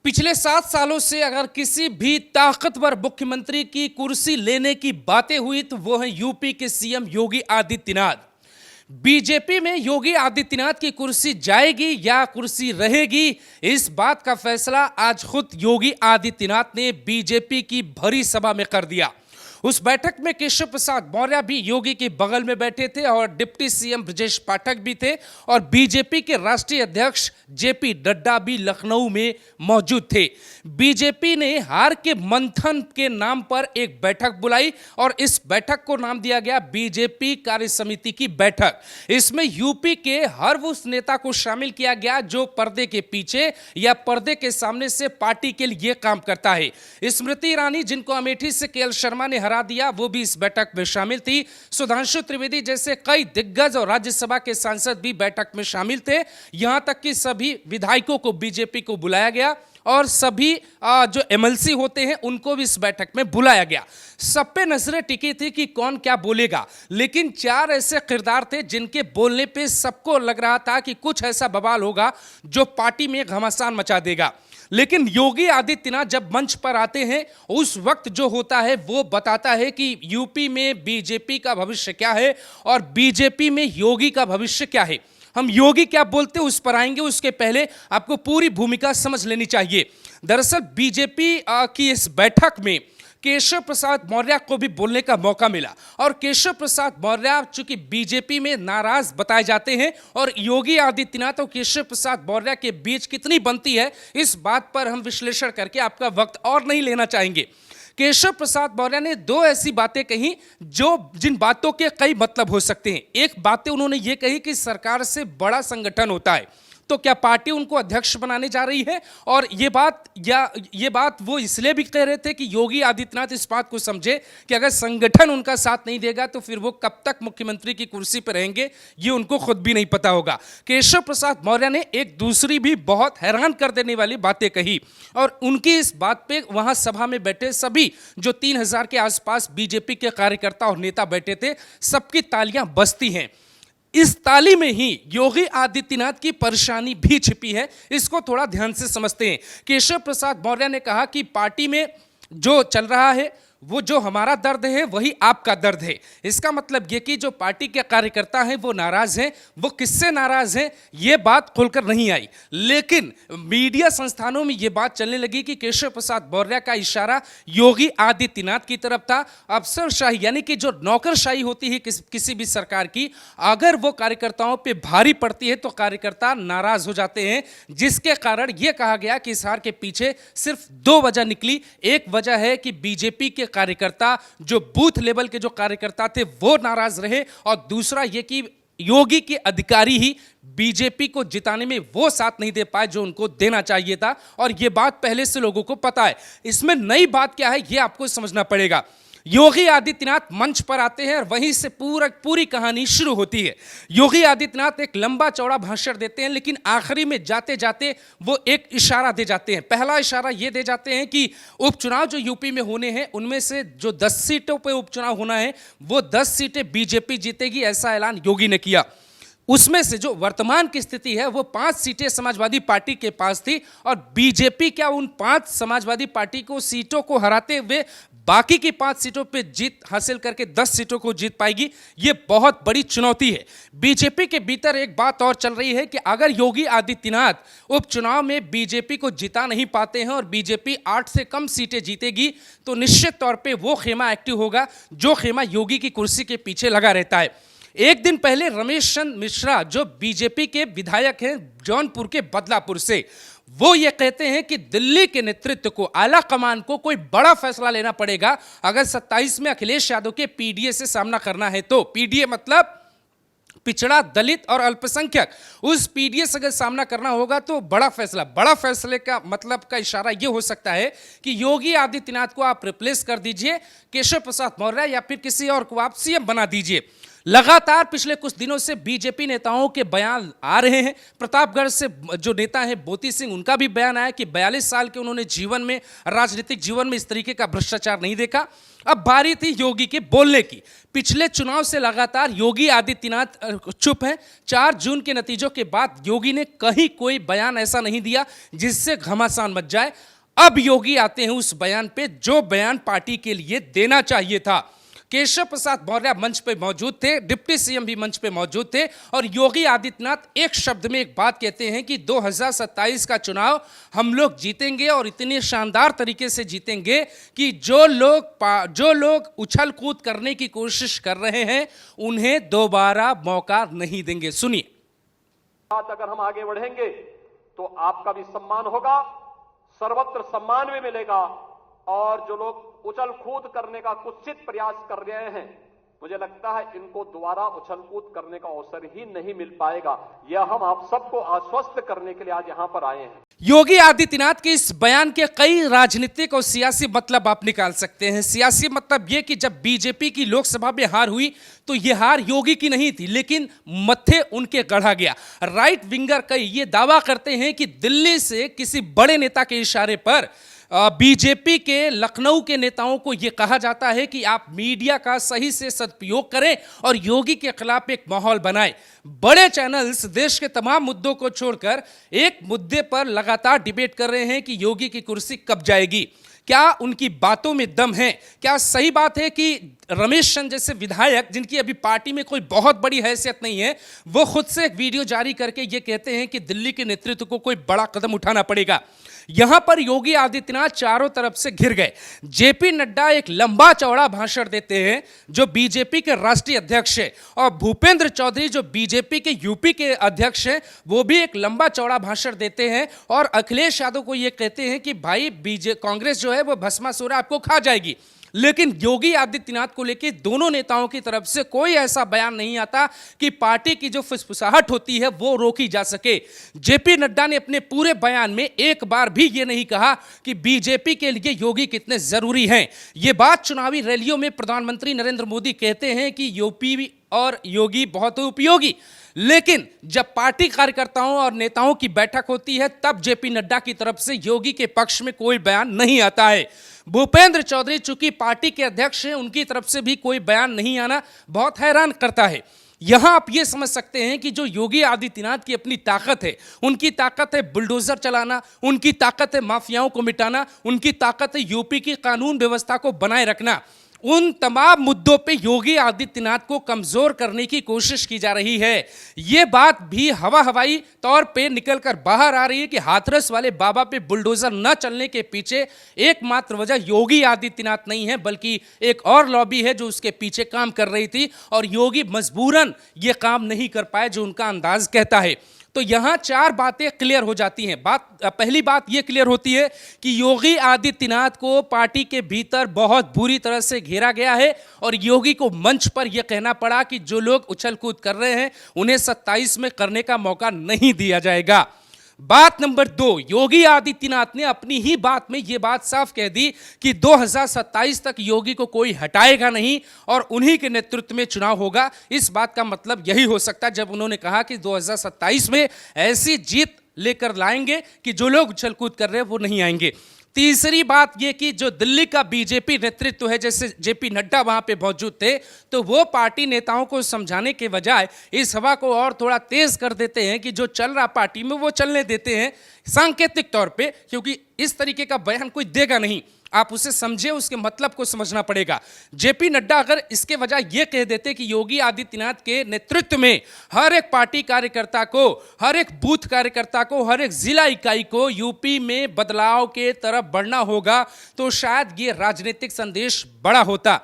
पिछले 7 सालों से अगर किसी भी ताकतवर मुख्यमंत्री की कुर्सी लेने की बातें हुई तो वो है यूपी के सीएम योगी आदित्यनाथ। बीजेपी में योगी आदित्यनाथ की कुर्सी जाएगी या कुर्सी रहेगी, इस बात का फैसला आज खुद योगी आदित्यनाथ ने बीजेपी की भरी सभा में कर दिया। उस बैठक में केशव प्रसाद मौर्य भी योगी के बगल में बैठे थे और डिप्टी सीएम ब्रजेश पाठक भी थे और बीजेपी के राष्ट्रीय अध्यक्ष जेपी नड्डा भी लखनऊ में मौजूद थे। बीजेपी ने हार के मंथन के नाम पर एक बैठक बुलाई और इस बैठक को नाम दिया गया बीजेपी कार्य समिति की बैठक। इसमें यूपी के हर उस नेता को शामिल किया गया जो पर्दे के पीछे या पर्दे के सामने से पार्टी के लिए काम करता है। स्मृति ईरानी, जिनको अमेठी से केएल शर्मा ने हरा दिया, वो भी इस बैठक में शामिल थी। सुधांशु त्रिवेदी जैसे कई दिग्गज और राज्यसभा के सांसद भी बैठक में शामिल थे। यहां तक कि सभी विधायकों को बीजेपी को बुलाया गया और सभी जो एमएलसी होते हैं उनको भी इस बैठक में बुलाया गया। सब पे नजरें टिकी थी कि कौन क्या बोलेगा, लेकिन 4 ऐसे किरदार थे जिनके बोलने पे सबको लग रहा था कि कुछ ऐसा बवाल होगा जो पार्टी में घमासान मचा देगा। लेकिन योगी आदित्यनाथ जब मंच पर आते हैं उस वक्त जो होता है वो बताता है कि यूपी में बीजेपी का भविष्य क्या है और बीजेपी में योगी का भविष्य क्या है। हम योगी क्या बोलते हैं उस पर आएंगे, उसके पहले आपको पूरी भूमिका समझ लेनी चाहिए। दरअसल बीजेपी की इस बैठक में केशव प्रसाद मौर्य को भी बोलने का मौका मिला और केशव प्रसाद मौर्य चूंकि बीजेपी में नाराज बताए जाते हैं और योगी आदित्यनाथ और केशव प्रसाद मौर्य के बीच कितनी बनती है इस बात पर हम विश्लेषण करके आपका वक्त और नहीं लेना चाहेंगे। केशव प्रसाद मौर्य ने 2 ऐसी बातें कही जिन बातों के कई मतलब हो सकते हैं। एक बातें उन्होंने ये कही कि सरकार से बड़ा संगठन होता है तो क्या पार्टी उनको अध्यक्ष बनाने जा रही है, और ये बात वो इसलिए भी कह रहे थे कि योगी आदित्यनाथ इस बात को समझे कि अगर संगठन उनका साथ नहीं देगा तो फिर वो कब तक मुख्यमंत्री की कुर्सी पर रहेंगे ये उनको खुद भी नहीं पता होगा। केशव प्रसाद मौर्य ने एक दूसरी भी बहुत हैरान कर देने वाली बातें कही और उनकी इस बात पे वहां सभा में बैठे सभी जो 3000 के आसपास बीजेपी के कार्यकर्ता और नेता बैठे थे, सबकी तालियां बजती हैं। इस ताली में ही योगी आदित्यनाथ की परेशानी भी छिपी है, इसको थोड़ा ध्यान से समझते हैं। केशव प्रसाद मौर्य ने कहा कि पार्टी में जो चल रहा है वो जो हमारा दर्द है वही आपका दर्द है। इसका मतलब ये कि जो पार्टी के कार्यकर्ता हैं वो नाराज हैं, वो किससे नाराज हैं ये बात खुलकर नहीं आई, लेकिन मीडिया संस्थानों में ये बात चलने लगी कि केशव प्रसाद मौर्य का इशारा योगी आदित्यनाथ की तरफ था। अफसरशाही यानी कि जो नौकरशाही होती है किसी भी सरकार की, अगर वो कार्यकर्ताओं पे भारी पड़ती है तो कार्यकर्ता नाराज हो जाते हैं, जिसके कारण यह कहा गया कि इस हार के पीछे सिर्फ 2 वजह निकली। एक वजह है कि बीजेपी के कार्यकर्ता जो बूथ लेवल के जो कार्यकर्ता थे वो नाराज रहे और दूसरा ये कि योगी के अधिकारी ही बीजेपी को जिताने में वो साथ नहीं दे पाए जो उनको देना चाहिए था, और ये बात पहले से लोगों को पता है। इसमें नई बात क्या है ये आपको समझना पड़ेगा। योगी आदित्यनाथ मंच पर आते हैं और वहीं से पूरी कहानी शुरू होती है। योगी आदित्यनाथ एक लंबा चौड़ा भाषण देते हैं, लेकिन आखिरी में जाते जाते वो एक इशारा दे जाते हैं। पहला इशारा ये दे जाते हैं कि उपचुनाव जो यूपी में होने हैं उनमें से जो 10 सीटों पे उपचुनाव होना है वो 10 सीटें बीजेपी जीतेगी, ऐसा ऐलान योगी ने किया। उसमें से जो वर्तमान की स्थिति है वो 5 सीटें समाजवादी पार्टी के पास थी और बीजेपी क्या उन 5 समाजवादी पार्टी को सीटों को हराते हुए बाकी की 5 सीटों पे जीत हासिल करके 10 सीटों को जीत पाएगी? ये बहुत बड़ी चुनौती है। बीजेपी के भीतर एक बात और चल रही है कि अगर योगी आदित्यनाथ उपचुनाव में बीजेपी को जिता नहीं पाते हैं और बीजेपी 8 से कम सीटें जीतेगी तो निश्चित तौर पे वो खेमा एक्टिव होगा जो खेमा योगी की कुर्सी के पीछे लगा रहता है। एक दिन पहले रमेश चंद्र मिश्रा जो बीजेपी के विधायक हैं जौनपुर के बदलापुर से, वो ये कहते हैं कि दिल्ली के नेतृत्व को, आला कमान को कोई बड़ा फैसला लेना पड़ेगा अगर 27 में अखिलेश यादव के पीडीए से सामना करना है तो। पीडीए मतलब पिछड़ा, दलित और अल्पसंख्यक, उस पीडीए से अगर सामना करना होगा तो बड़ा फैसले का मतलब का इशारा यह हो सकता है कि योगी आदित्यनाथ को आप रिप्लेस कर दीजिए, केशव प्रसाद मौर्य या फिर किसी और को आप सीएम बना दीजिए। लगातार पिछले कुछ दिनों से बीजेपी नेताओं के बयान आ रहे हैं। प्रतापगढ़ से जो नेता है बोती सिंह, उनका भी बयान आया कि 42 साल के उन्होंने जीवन में, राजनीतिक जीवन में इस तरीके का भ्रष्टाचार नहीं देखा। अब बारी थी योगी के बोलने की। पिछले चुनाव से लगातार योगी आदित्यनाथ चुप हैं। 4 जून के नतीजों के बाद योगी ने कहीं कोई बयान ऐसा नहीं दिया जिससे घमासान मच जाए। अब योगी आते हैं उस बयान पे जो बयान पार्टी के लिए देना चाहिए था। केशव प्रसाद मौर्य मंच पे मौजूद थे, डिप्टी सीएम भी मंच पे मौजूद थे और योगी आदित्यनाथ एक शब्द में एक बात कहते हैं कि 2027 का चुनाव हम लोग जीतेंगे और इतने शानदार तरीके से जीतेंगे कि जो लोग उछल कूद करने की कोशिश कर रहे हैं उन्हें दोबारा मौका नहीं देंगे। सुनिए। अगर हम आगे बढ़ेंगे तो आपका भी सम्मान होगा, सर्वत्र सम्मान भी मिलेगा और जो लोग उछल कूद करने का कुत्सित प्रयास कर रहे हैं, मुझे लगता है इनको दोबारा उछल कूद करने का अवसर ही नहीं मिल पाएगा। यह हम आप सबको आश्वस्त करने के लिए आज यहां पर आए हैं। योगी आदित्यनाथ के इस बयान के कई राजनीतिक और सियासी मतलब आप निकाल सकते हैं। सियासी मतलब यह कि जब बीजेपी की लोकसभा में हार हुई तो यह हार योगी की नहीं थी, लेकिन मत्थे उनके गढ़ा गया। राइट विंगर कई ये दावा करते हैं कि दिल्ली से किसी बड़े नेता के इशारे पर बीजेपी के लखनऊ के नेताओं को यह कहा जाता है कि आप मीडिया का सही से सदुपयोग करें और योगी के खिलाफ एक माहौल बनाएं। बड़े चैनल्स देश के तमाम मुद्दों को छोड़कर एक मुद्दे पर लगातार डिबेट कर रहे हैं कि योगी की कुर्सी कब जाएगी। क्या उनकी बातों में दम है? क्या सही बात है कि रमेश चंद जैसे विधायक, जिनकी अभी पार्टी में कोई बहुत बड़ी हैसियत नहीं है, वो खुद से एक वीडियो जारी करके ये कहते हैं कि दिल्ली के नेतृत्व को कोई बड़ा कदम उठाना पड़ेगा? यहां पर योगी आदित्यनाथ चारों तरफ से घिर गए। जेपी नड्डा एक लंबा चौड़ा भाषण देते हैं, जो बीजेपी के राष्ट्रीय अध्यक्ष है, और भूपेंद्र चौधरी जो बीजेपी के यूपी के अध्यक्ष हैं, वो भी एक लंबा चौड़ा भाषण देते हैं और अखिलेश यादव को ये कहते हैं कि भाई कांग्रेस जो है वो भस्मासुर आपको खा जाएगी। लेकिन योगी आदित्यनाथ को लेकर दोनों नेताओं की तरफ से कोई ऐसा बयान नहीं आता कि पार्टी की जो फुसफुसाहट होती है वो रोकी जा सके। जेपी नड्डा ने अपने पूरे बयान में एक बार भी ये नहीं कहा कि बीजेपी के लिए योगी कितने जरूरी हैं। ये बात चुनावी रैलियों में प्रधानमंत्री नरेंद्र मोदी कहते हैं कि यूपी और योगी बहुत उपयोगी, लेकिन जब पार्टी कार्यकर्ताओं और नेताओं की बैठक होती है तब जेपी नड्डा की तरफ से योगी के पक्ष में कोई बयान नहीं आता है। भूपेंद्र चौधरी चूंकि पार्टी के अध्यक्ष हैं, उनकी तरफ से भी कोई बयान नहीं आना बहुत हैरान करता है। यहां आप ये समझ सकते हैं कि जो योगी आदित्यनाथ की अपनी ताकत है, उनकी ताकत है बुलडोजर चलाना, उनकी ताकत है माफियाओं को मिटाना, उनकी ताकत है यूपी की कानून व्यवस्था को बनाए रखना। उन तमाम मुद्दों पे योगी आदित्यनाथ को कमजोर करने की कोशिश की जा रही है। ये बात भी हवाई तौर पे निकलकर बाहर आ रही है कि हाथरस वाले बाबा पे बुलडोजर न चलने के पीछे एकमात्र वजह योगी आदित्यनाथ नहीं है, बल्कि एक और लॉबी है जो उसके पीछे काम कर रही थी और योगी मजबूरन ये काम नहीं कर पाए जो उनका अंदाज कहता है। तो यहां 4 बातें क्लियर हो जाती हैं। पहली बात यह क्लियर होती है कि योगी आदित्यनाथ को पार्टी के भीतर बहुत बुरी तरह से घेरा गया है और योगी को मंच पर यह कहना पड़ा कि जो लोग उछल कूद कर रहे हैं उन्हें 27 में करने का मौका नहीं दिया जाएगा। बात नंबर 2, योगी आदित्यनाथ ने अपनी ही बात में यह बात साफ कह दी कि 2027 तक योगी को कोई हटाएगा नहीं और उन्हीं के नेतृत्व में चुनाव होगा। इस बात का मतलब यही हो सकता है जब उन्होंने कहा कि 2027 में ऐसी जीत लेकर लाएंगे कि जो लोग उछल कूद कर रहे हैं वो नहीं आएंगे। तीसरी बात यह कि जो दिल्ली का बीजेपी नेतृत्व है, जैसे जेपी नड्डा वहां पे मौजूद थे, तो वो पार्टी नेताओं को समझाने के बजाय इस हवा को और थोड़ा तेज कर देते हैं कि जो चल रहा पार्टी में वो चलने देते हैं सांकेतिक तौर पे, क्योंकि इस तरीके का बयान कोई देगा नहीं। आप उसे समझे, उसके मतलब को समझना पड़ेगा। जेपी नड्डा अगर इसके वजह यह कह देते कि योगी आदित्यनाथ के नेतृत्व में हर एक पार्टी कार्यकर्ता को, हर एक बूथ कार्यकर्ता को, हर एक जिला इकाई को यूपी में बदलाव के तरफ बढ़ना होगा, तो शायद ये राजनीतिक संदेश बड़ा होता।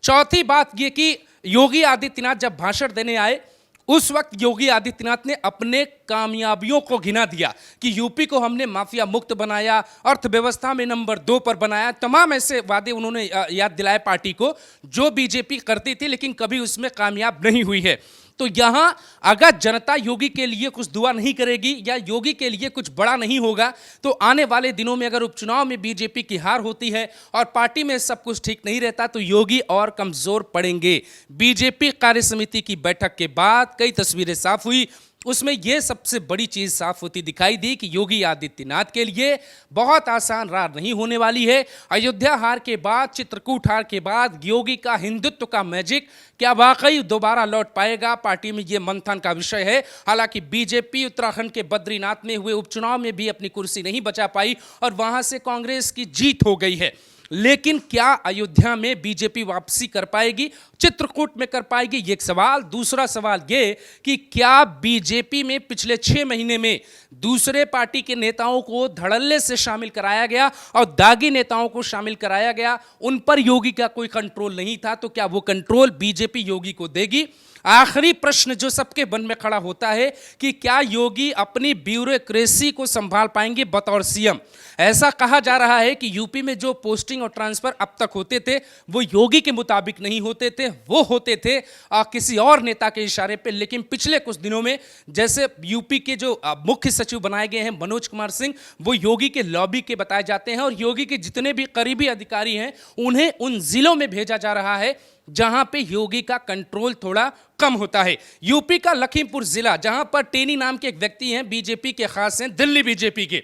चौथी बात यह कि योगी आदित्यनाथ जब भाषण देने आए उस वक्त योगी आदित्यनाथ ने अपने कामयाबियों को गिना दिया कि यूपी को हमने माफिया मुक्त बनाया, अर्थव्यवस्था में नंबर 2 पर बनाया। तमाम ऐसे वादे उन्होंने याद दिलाए पार्टी को जो बीजेपी करती थी लेकिन कभी उसमें कामयाब नहीं हुई है। तो यहां अगर जनता योगी के लिए कुछ दुआ नहीं करेगी या योगी के लिए कुछ बड़ा नहीं होगा तो आने वाले दिनों में अगर उपचुनाव में बीजेपी की हार होती है और पार्टी में सब कुछ ठीक नहीं रहता तो योगी और कमजोर पड़ेंगे। बीजेपी कार्य समिति की बैठक के बाद कई तस्वीरें साफ हुई, उसमें यह सबसे बड़ी चीज साफ होती दिखाई दी कि योगी आदित्यनाथ के लिए बहुत आसान राह नहीं होने वाली है। अयोध्या हार के बाद, चित्रकूट हार के बाद योगी का हिंदुत्व का मैजिक क्या वाकई दोबारा लौट पाएगा? पार्टी में यह मंथन का विषय है। हालांकि बीजेपी उत्तराखंड के बद्रीनाथ में हुए उपचुनाव में भी अपनी कुर्सी नहीं बचा पाई और वहां से कांग्रेस की जीत हो गई है, लेकिन क्या अयोध्या में बीजेपी वापसी कर पाएगी, चित्रकूट में कर पाएगी? ये एक सवाल। दूसरा सवाल ये कि क्या बीजेपी में पिछले 6 महीने में दूसरे पार्टी के नेताओं को धड़ल्ले से शामिल कराया गया और दागी नेताओं को शामिल कराया गया, उन पर योगी का कोई कंट्रोल नहीं था, तो क्या वो कंट्रोल बीजेपी योगी को देगी? आखिरी प्रश्न जो सबके मन में खड़ा होता है कि क्या योगी अपनी ब्यूरोक्रेसी को संभाल पाएंगे बतौर सीएम? ऐसा कहा जा रहा है कि यूपी में जो पोस्टिंग और ट्रांसफर अब तक होते थे वो योगी के मुताबिक नहीं होते थे, वो होते थे किसी और नेता के इशारे पे। लेकिन पिछले कुछ दिनों में जैसे यूपी के जो मुख्य सचिव बनाए गए हैं मनोज कुमार सिंह, वो योगी के लॉबी के बताए जाते हैं और योगी के जितने भी करीबी अधिकारी हैं उन्हें उन जिलों में भेजा जा रहा है जहां पे योगी का कंट्रोल थोड़ा कम होता है। यूपी का लखीमपुर जिला, जहां पर टेनी नाम के एक व्यक्ति हैं, बीजेपी के खास हैं, दिल्ली बीजेपी के,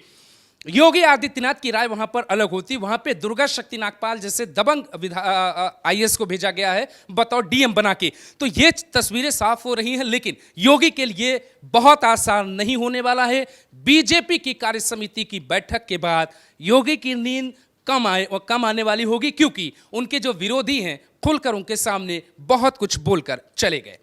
योगी आदित्यनाथ की राय वहां पर अलग होती। वहां पे दुर्गा शक्ति नागपाल जैसे दबंग आईएएस को भेजा गया है बतौर डीएम बना के। तो ये तस्वीरें साफ हो रही हैं, लेकिन योगी के लिए बहुत आसान नहीं होने वाला है। बीजेपी की कार्य समिति की बैठक के बाद योगी की नींद कम आने वाली होगी, क्योंकि उनके जो विरोधी हैं खुलकर उनके सामने बहुत कुछ बोलकर चले गए।